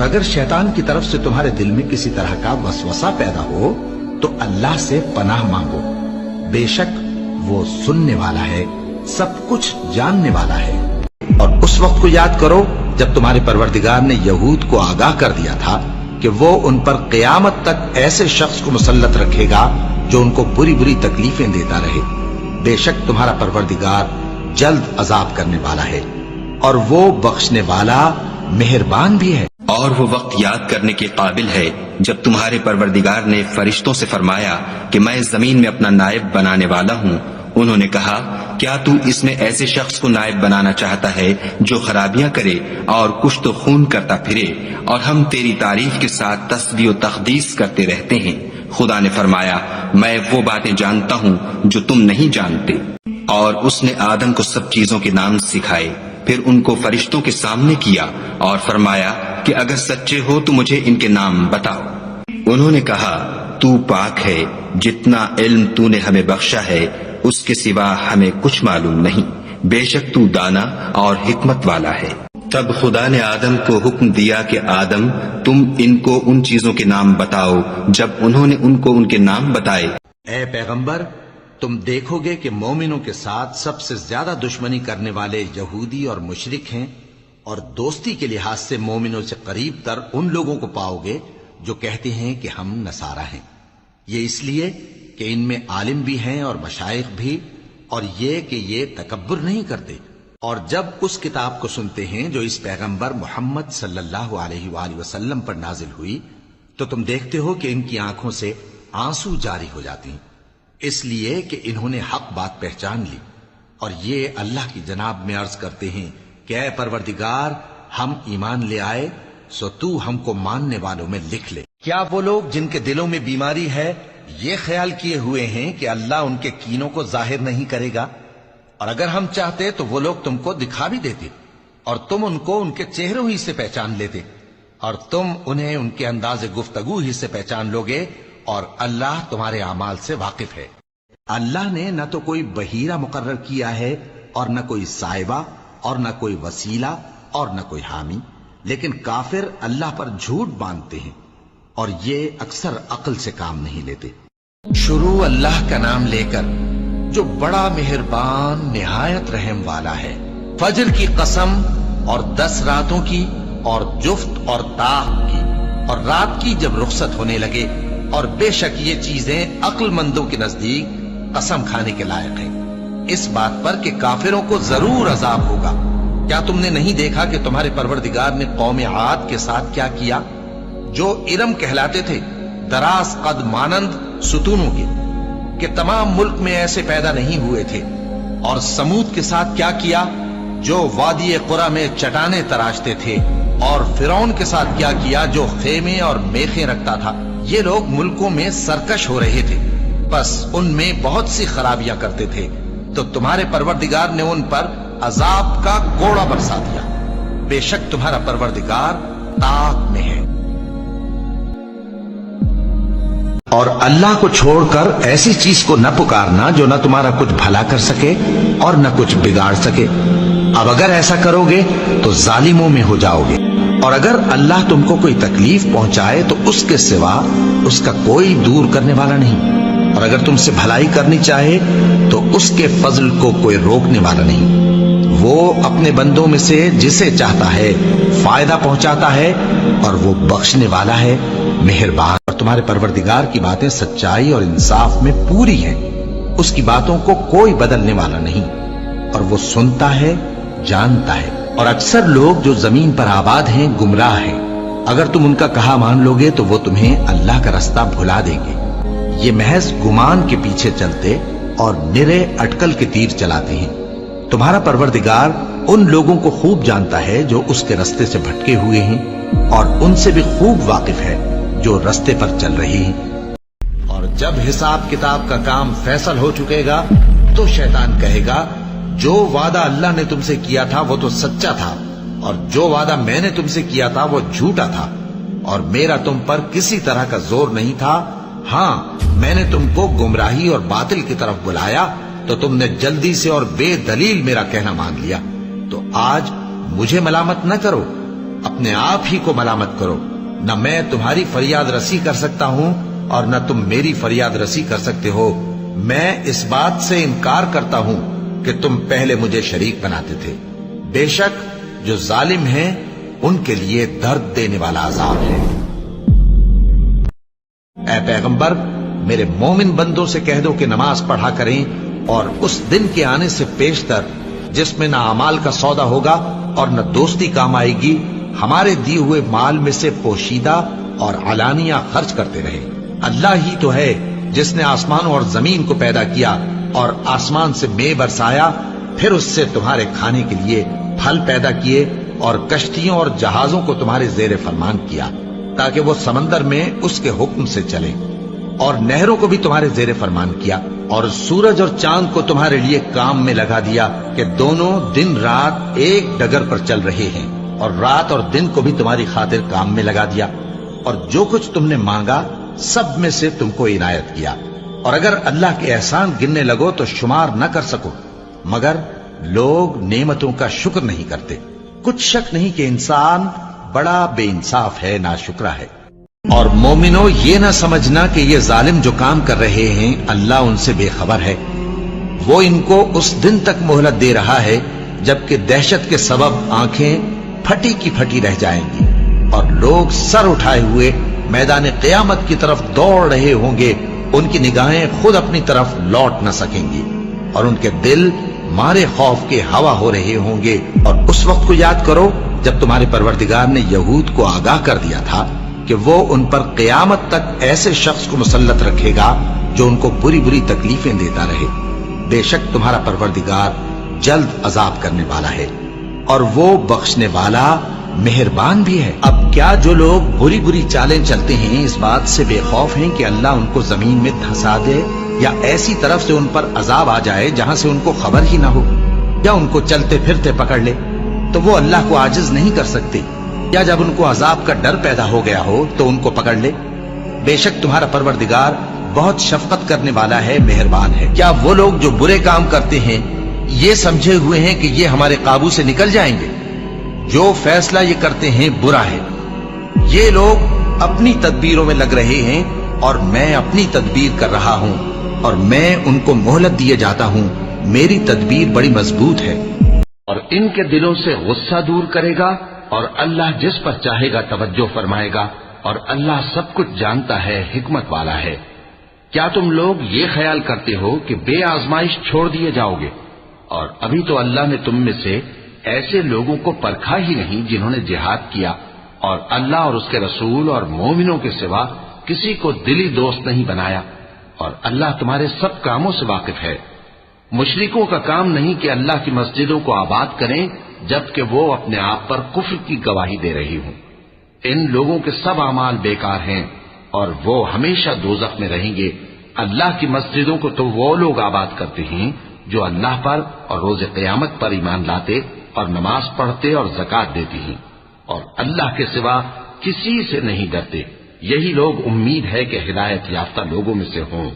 अगर शैतान की तरफ से तुम्हारे दिल में किसी तरह का वसवसा पैदा हो तो अल्लाह से पनाह मांगो, बेशक वो सुनने वाला है, सब कुछ जानने वाला है। और उस वक्त को याद करो जब तुम्हारे परवरदिगार ने यहूद को आगाह कर दिया था कि वो उन पर क़यामत तक ऐसे शख्स को मुसल्लत रखेगा जो उनको बुरी बुरी तकलीफें देता रहे। बेशक तुम्हारा परवरदिगार जल्द अजाब करने वाला है और वो बख्शने वाला मेहरबान भी है। और वो वक्त याद करने के काबिल है जब तुम्हारे परवरदिगार ने फरिश्तों से फरमाया कि मैं जमीन में अपना नायब बनाने वाला हूँ। उन्होंने कहा, क्या तू इसमें ऐसे शख्स को नायब बनाना चाहता है जो खराबियां करे और कुछ तो खून करता फिरे, और हम तेरी तारीफ के साथ तस्बीह और तकदीस करते रहते हैं। खुदा ने फरमाया, मैं वो बातें जानता हूँ जो तुम नहीं जानते। और उसने आदम को सब चीजों के नाम सिखाए, फिर उनको फरिश्तों के सामने किया और फरमाया कि अगर सच्चे हो तो मुझे इनके नाम बताओ। उन्होंने कहा, तू पाक है, जितना इल्म तूने हमें बख्शा है उसके सिवा हमें कुछ मालूम नहीं, बेशक तू दाना और हिकमत वाला है। तब खुदा ने आदम को हुक्म दिया कि आदम, तुम इनको उन चीजों के नाम बताओ। जब उन्होंने उनको उनके नाम बताए, ए पैगंबर, तुम देखोगे कि मोमिनों के साथ सबसे ज्यादा दुश्मनी करने वाले यहूदी और मुशरिक हैं, और दोस्ती के लिहाज से मोमिनों से करीब तर उन लोगों को पाओगे जो कहते हैं कि हम नसारा हैं। ये इसलिए कि इनमें आलिम भी हैं और मशाइख भी, और ये कि ये तकब्बुर नहीं करते। और जब उस किताब को सुनते हैं जो इस पैगंबर मोहम्मद सल्लल्लाहु अलैहि वसल्लम पर नाजिल हुई, तो तुम देखते हो कि इनकी आंखों से आंसू जारी हो जाती हैं, इसलिए कि इन्होंने हक बात पहचान ली। और ये अल्लाह की जनाब में अर्ज करते हैं कि ऐ परवरदिगार, हम ईमान ले आए, सो तू हमको मानने वालों में लिख ले। क्या वो लोग जिनके दिलों में बीमारी है ये ख्याल किए हुए हैं कि अल्लाह उनके कीनों को जाहिर नहीं करेगा? और अगर हम चाहते तो वो लोग तुमको दिखा भी देते और तुम उनको उनके चेहरों ही से पहचान लेते, और तुम उन्हें उनके अंदाज़े गुफ्तगू ही से पहचान लोगे, और अल्लाह तुम्हारे अमाल से वाकिफ है। अल्लाह ने न तो कोई बहीरा मुकर्रर किया है और न कोई साहिबा और न कोई वसीला और न कोई हामी, लेकिन काफिर अल्लाह पर झूठ बांधते हैं और ये अक्सर अक्ल से काम नहीं लेते। शुरू अल्लाह का नाम लेकर जो बड़ा मेहरबान निहायत रहम वाला है। फजर की कसम और 10 रातों की और जुफ्त और ताक की, और रात की जब रुखसत होने लगे, और बेशक ये चीजें अक्लमंदों के नजदीक कसम खाने के लायक हैं, इस बात पर कि काफिरों को जरूर अजाब होगा। क्या तुमने नहीं देखा कि तुम्हारे परवरदिगार ने कौम आद के साथ क्या किया, जो इरम कहलाते थे, दराज कद मानंद सुतूनों के तमाम मुल्क में ऐसे पैदा नहीं हुए थे। और समूद के साथ क्या किया, जो वादी कुरा में चटाने तराशते थे। और फिरौन के साथ क्या किया, जो खेमे और मेखे रखता था। ये लोग मुल्कों में सरकश हो रहे थे, बस उनमें बहुत सी खराबियां करते थे, तो तुम्हारे परवरदिगार ने उन पर अजाब का कोड़ा बरसा दिया। बेशक तुम्हारा परवरदिगार ताक में है। और अल्लाह को छोड़कर ऐसी चीज को न पुकारना जो न तुम्हारा कुछ भला कर सके और न कुछ बिगाड़ सके। अब अगर ऐसा करोगे तो जालिमों में हो जाओगे। और अगर अल्लाह तुमको कोई तकलीफ पहुंचाए तो उसके सिवा उसका कोई दूर करने वाला नहीं। और अगर तुमसे भलाई करनी चाहे तो उसके फजल को कोई रोकने वाला नहीं। वो अपने बंदों में से जिसे चाहता है फायदा पहुंचाता है, और वो बख्शने वाला है, मेहरबान। और तुम्हारे परवरदिगार की बातें सच्चाई और इंसाफ में पूरी हैं। उसकी बातों को कोई बदलने वाला नहीं, और वो सुनता है, जानता है। और अक्सर लोग जो जमीन पर आबाद हैं गुमराह हैं। अगर तुम उनका कहा मान लोगे तो वो तुम्हें अल्लाह का रास्ता भुला देंगे। ये महज गुमान के पीछे चलते और निरे अटकल के तीर चलाते हैं। तुम्हारा परवरदिगार उन लोगों को खूब जानता है जो उसके रास्ते से भटके हुए हैं, और उनसे भी खूब वाकिफ है जो रास्ते पर चल रहे हैं। और जब हिसाब किताब का काम फैसल हो चुकेगा तो शैतान कहेगा, जो वादा अल्लाह ने तुमसे किया था वो तो सच्चा था, और जो वादा मैंने तुमसे किया था वो झूठा था, और मेरा तुम पर किसी तरह का जोर नहीं था। हाँ, मैंने तुमको गुमराही और बातिल की तरफ बुलाया तो तुमने जल्दी से और बेदलील मेरा कहना मान लिया। तो आज मुझे मलामत न करो, اپنے آپ ہی کو ملامت کرو. نہ میں تمہاری فریاد رسی کر سکتا ہوں اور نہ تم میری فریاد رسی کر سکتے ہو. میں اس بات سے انکار کرتا ہوں کہ تم پہلے مجھے شریک بناتے تھے. بے شک جو ظالم ہیں ان کے لیے درد دینے والا عذاب ہے. اے پیغمبر، میرے مومن بندوں سے کہہ دو کہ نماز پڑھا کریں اور اس دن کے آنے سے پیشتر جس میں نہ اعمال کا سودا ہوگا اور نہ دوستی کام آئے گی، ہمارے دیے ہوئے مال میں سے پوشیدہ اور علانیہ خرچ کرتے رہے. اللہ ہی تو ہے جس نے آسمانوں اور زمین کو پیدا کیا اور آسمان سے مے برسایا، پھر اس سے تمہارے کھانے کے لیے پھل پیدا کیے اور کشتیوں اور جہازوں کو تمہارے زیر فرمان کیا تاکہ وہ سمندر میں اس کے حکم سے چلیں، اور نہروں کو بھی تمہارے زیر فرمان کیا، اور سورج اور چاند کو تمہارے لیے کام میں لگا دیا کہ دونوں دن رات ایک ڈگر پر چل رہے ہیں، اور رات اور دن کو بھی تمہاری خاطر کام میں لگا دیا، اور جو کچھ تم نے مانگا سب میں سے تم کو عنایت کیا. اور اگر اللہ کے احسان گننے لگو تو شمار نہ کر سکو، مگر لوگ نعمتوں کا شکر نہیں کرتے. کچھ شک نہیں کہ انسان بڑا بے انصاف ہے، ناشکرا ہے. اور مومنو، یہ نہ سمجھنا کہ یہ ظالم جو کام کر رہے ہیں اللہ ان سے بے خبر ہے. وہ ان کو اس دن تک مہلت دے رہا ہے جبکہ دہشت کے سبب آنکھیں پھٹی کی پھٹی رہ جائیں گی اور لوگ سر اٹھائے ہوئے میدان قیامت کی طرف دوڑ رہے ہوں گے. ان کی نگاہیں خود اپنی طرف لوٹ نہ سکیں گی اور ان کے دل مارے خوف کے ہوا ہو رہے ہوں گے. اور اس وقت کو یاد کرو جب تمہارے پروردگار نے یہود کو آگاہ کر دیا تھا کہ وہ ان پر قیامت تک ایسے شخص کو مسلط رکھے گا جو ان کو بری بری تکلیفیں دیتا رہے. بے شک تمہارا پروردگار جلد عذاب کرنے والا ہے اور وہ بخشنے والا مہربان بھی ہے. اب کیا جو لوگ بری بری چالیں چلتے ہیں اس بات سے بے خوف ہیں کہ اللہ ان کو زمین میں دھسا دے یا ایسی طرف سے ان پر عذاب آ جائے جہاں سے ان کو خبر ہی نہ ہو، یا ان کو چلتے پھرتے پکڑ لے تو وہ اللہ کو عاجز نہیں کر سکتے، یا جب ان کو عذاب کا ڈر پیدا ہو گیا ہو تو ان کو پکڑ لے؟ بے شک تمہارا پروردگار بہت شفقت کرنے والا ہے، مہربان ہے. کیا وہ لوگ جو برے کام کرتے ہیں یہ سمجھے ہوئے ہیں کہ یہ ہمارے قابو سے نکل جائیں گے؟ جو فیصلہ یہ کرتے ہیں برا ہے. یہ لوگ اپنی تدبیروں میں لگ رہے ہیں اور میں اپنی تدبیر کر رہا ہوں، اور میں ان کو مہلت دیے جاتا ہوں، میری تدبیر بڑی مضبوط ہے. اور ان کے دلوں سے غصہ دور کرے گا اور اللہ جس پر چاہے گا توجہ فرمائے گا، اور اللہ سب کچھ جانتا ہے، حکمت والا ہے. کیا تم لوگ یہ خیال کرتے ہو کہ بے آزمائش چھوڑ دیے جاؤ گے؟ اور ابھی تو اللہ نے تم میں سے ایسے لوگوں کو پرکھا ہی نہیں جنہوں نے جہاد کیا اور اللہ اور اس کے رسول اور مومنوں کے سوا کسی کو دلی دوست نہیں بنایا. اور اللہ تمہارے سب کاموں سے واقف ہے. مشرکوں کا کام نہیں کہ اللہ کی مسجدوں کو آباد کریں جبکہ وہ اپنے آپ پر کفر کی گواہی دے رہی ہوں. ان لوگوں کے سب اعمال بیکار ہیں اور وہ ہمیشہ دوزخ میں رہیں گے. اللہ کی مسجدوں کو تو وہ لوگ آباد کرتے ہیں جو اللہ پر اور روز قیامت پر ایمان لاتے اور نماز پڑھتے اور زکات دیتے ہیں اور اللہ کے سوا کسی سے نہیں ڈرتے. یہی لوگ امید ہے کہ ہدایت یافتہ لوگوں میں سے ہوں.